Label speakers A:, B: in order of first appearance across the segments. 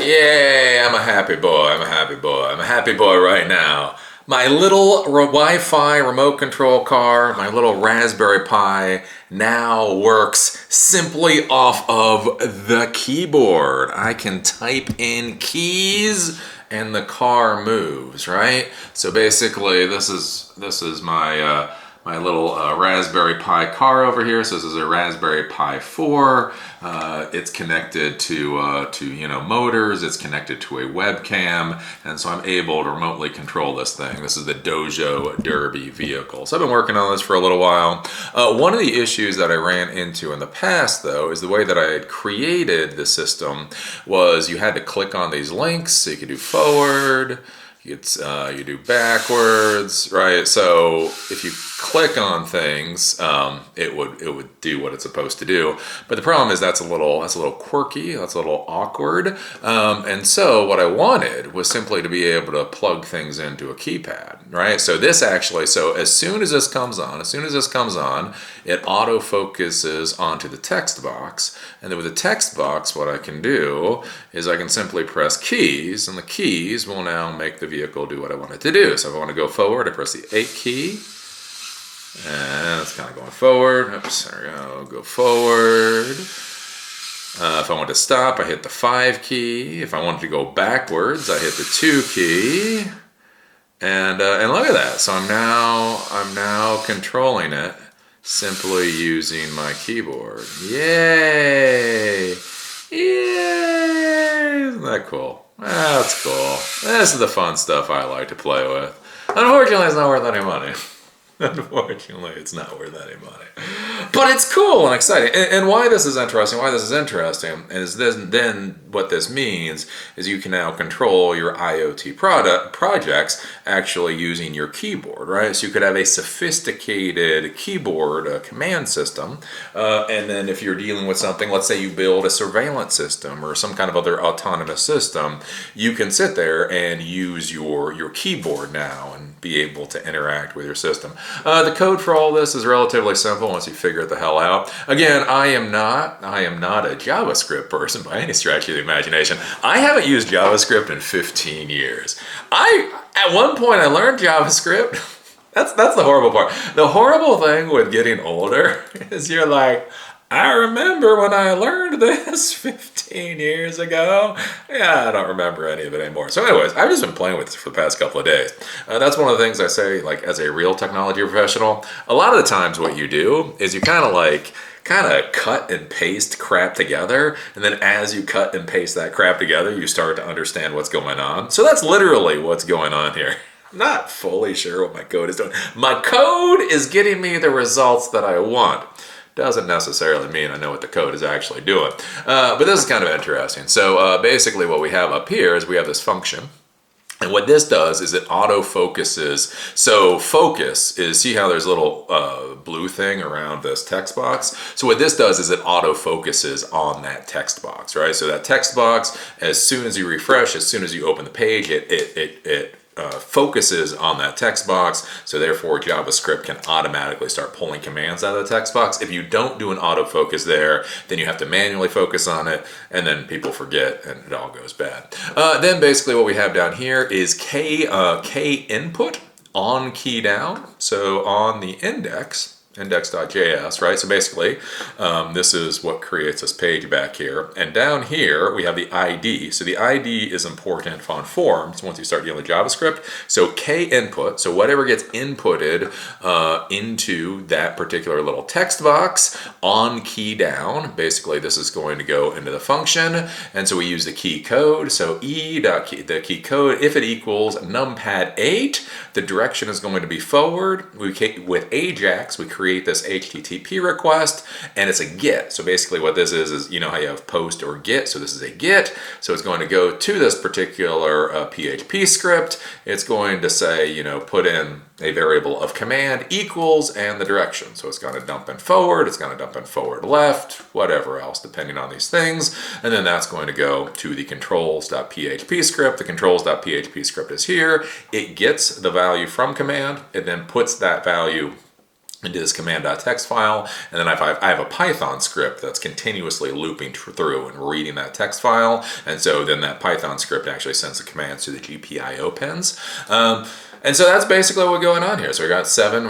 A: Yay, I'm a happy boy. I'm a happy boy. I'm a happy boy right now. My little Wi-Fi remote control car, my little Raspberry Pi, now works simply off of the keyboard. I can type in keys and the car moves, right? So basically, this is my little Raspberry Pi car over here. So this is a Raspberry Pi 4. It's connected to motors. It's connected to a webcam, and so I'm able to remotely control this thing. This is the Dojo Derby vehicle. So I've been working on this for a little while. One of the issues that I ran into in the past, though, is the way that I had created the system was you had to click on these links. So you could do forward. You do backwards, right? So if you click on things, it would do what it's supposed to do. But the problem is that's a little quirky, that's a little awkward. And so what I wanted was simply to be able to plug things into a keypad, right? So as soon as this comes on, it auto focuses onto the text box. And then with the text box, what I can do is I can simply press keys, and the keys will now make the vehicle do what I want it to do. So if I want to go forward, I press the 8 key, and it's kind of going forward. Oops, there we go. Go forward. If I want to stop, I hit the 5 key. If I wanted to go backwards, I hit the 2 key. And look at that. So I'm now controlling it simply using my keyboard. Yay! Yay! Isn't that cool? That's cool. This is the fun stuff I like to play with. Unfortunately, it's not worth any money. Unfortunately, it's not worth any money. But it's cool and exciting. And why this is interesting is then what this means is you can now control your IoT projects actually using your keyboard, right? So you could have a sophisticated keyboard command system. And then if you're dealing with something, let's say you build a surveillance system or some kind of other autonomous system, you can sit there and use your keyboard now and be able to interact with your system. The code for all this is relatively simple once you figure it the hell out. Again, I am not a JavaScript person by any stretch of the imagination. I haven't used JavaScript in 15 years. At one point I learned JavaScript. That's the horrible part. The horrible thing with getting older is you're like, I remember when I learned this 15 years ago. Yeah, I don't remember any of it anymore. So anyways, I've just been playing with this for the past couple of days. That's one of the things I say, like, as a real technology professional. A lot of the times what you do is you kind of cut and paste crap together, and then as you cut and paste that crap together, you start to understand what's going on. So that's literally what's going on here. I'm not fully sure what my code is doing. My code is getting me the results that I want. Doesn't necessarily mean I know what the code is actually doing. But this is kind of interesting. So basically what we have up here is we have this function. And what this does is it auto-focuses. So focus is, see how there's a little blue thing around this text box? So what this does is it auto-focuses on that text box, right? So that text box, as soon as you refresh, as soon as you open the page, it focuses on that text box, so therefore JavaScript can automatically start pulling commands out of the text box. If you don't do an autofocus there, then you have to manually focus on it, and then people forget, and it all goes bad. Then basically what we have down here is K input on key down, so on the index.js, right? So basically, this is what creates this page back here. And down here, we have the ID. So the ID is important on forms once you start dealing with JavaScript. So K input, so whatever gets inputted into that particular little text box on key down, basically this is going to go into the function. And so we use the key code. So the key code, if it equals numpad 8, the direction is going to be forward. With Ajax, we create this HTTP request, and it's a GET. So basically what this is you know how you have POST or GET, so this is a GET. So it's going to go to this particular PHP script. It's going to say, you know, put in a variable of command equals and the direction. So it's going to dump in forward, it's going to dump in forward left, whatever else, depending on these things. And then that's going to go to the controls.php script. The controls.php script is here. It gets the value from command. It then puts that value into this command.txt file, and then I have a Python script that's continuously looping through and reading that text file, and so then that Python script actually sends the commands to the GPIO pins. And so that's basically what's going on here. So we got seven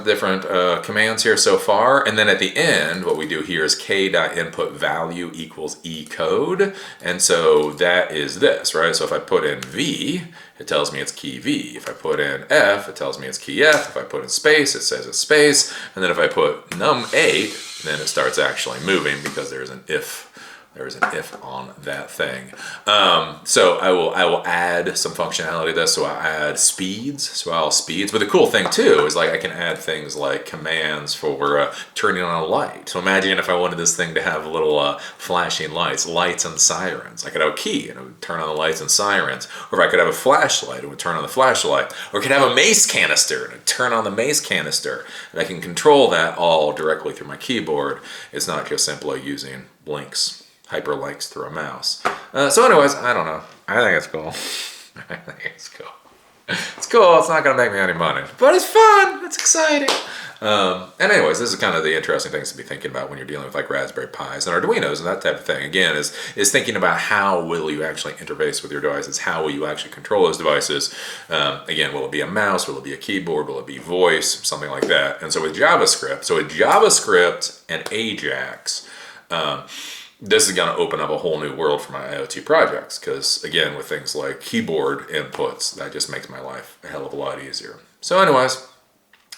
A: different commands here so far, and then at the end, what we do here is k.input value equals eCode, and so that is this, right? So if I put in V, it tells me it's key V. If I put in F, it tells me it's key F. If I put in space, it says it's space. And then if I put num8, then it starts actually moving because there's an if. There's an if on that thing. So I will add some functionality to this. So I'll add speeds. So I'll speeds. But the cool thing too is like I can add things like commands for turning on a light. So imagine if I wanted this thing to have little flashing lights and sirens. I could have a key and it would turn on the lights and sirens. Or if I could have a flashlight, it would turn on the flashlight. Or I could have a mace canister and it would turn on the mace canister. And I can control that all directly through my keyboard. It's not just simply using blinks. Hyperlinks through a mouse. So anyways, I don't know. I think it's cool. I think it's cool. It's cool. It's not going to make me any money. But it's fun. It's exciting. And anyways, this is kind of the interesting things to be thinking about when you're dealing with like Raspberry Pis and Arduinos and that type of thing. Again, is thinking about how will you actually interface with your devices? How will you actually control those devices? Again, will it be a mouse? Will it be a keyboard? Will it be voice? Something like that. And so with JavaScript and Ajax, this is going to open up a whole new world for my IoT projects because, again, with things like keyboard inputs, that just makes my life a hell of a lot easier. So anyways,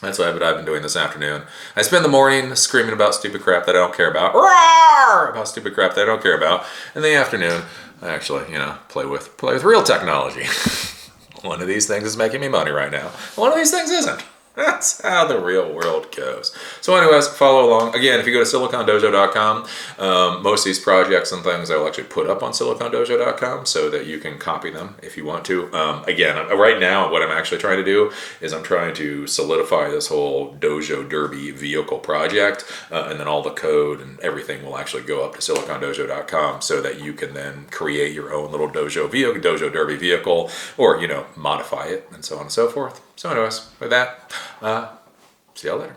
A: that's what I've been doing this afternoon. I spend the morning screaming about stupid crap that I don't care about. Roar! About stupid crap that I don't care about. In the afternoon, I actually, play with real technology. One of these things is making me money right now. One of these things isn't. That's how the real world goes. So anyways, follow along. Again, if you go to silicondojo.com, most of these projects and things I will actually put up on silicondojo.com so that you can copy them if you want to. Again, right now, what I'm actually trying to do is I'm trying to solidify this whole Dojo Derby vehicle project, and then all the code and everything will actually go up to silicondojo.com so that you can then create your own little Dojo Derby vehicle, or, modify it and so on and so forth. So anyways, with that, see y'all later.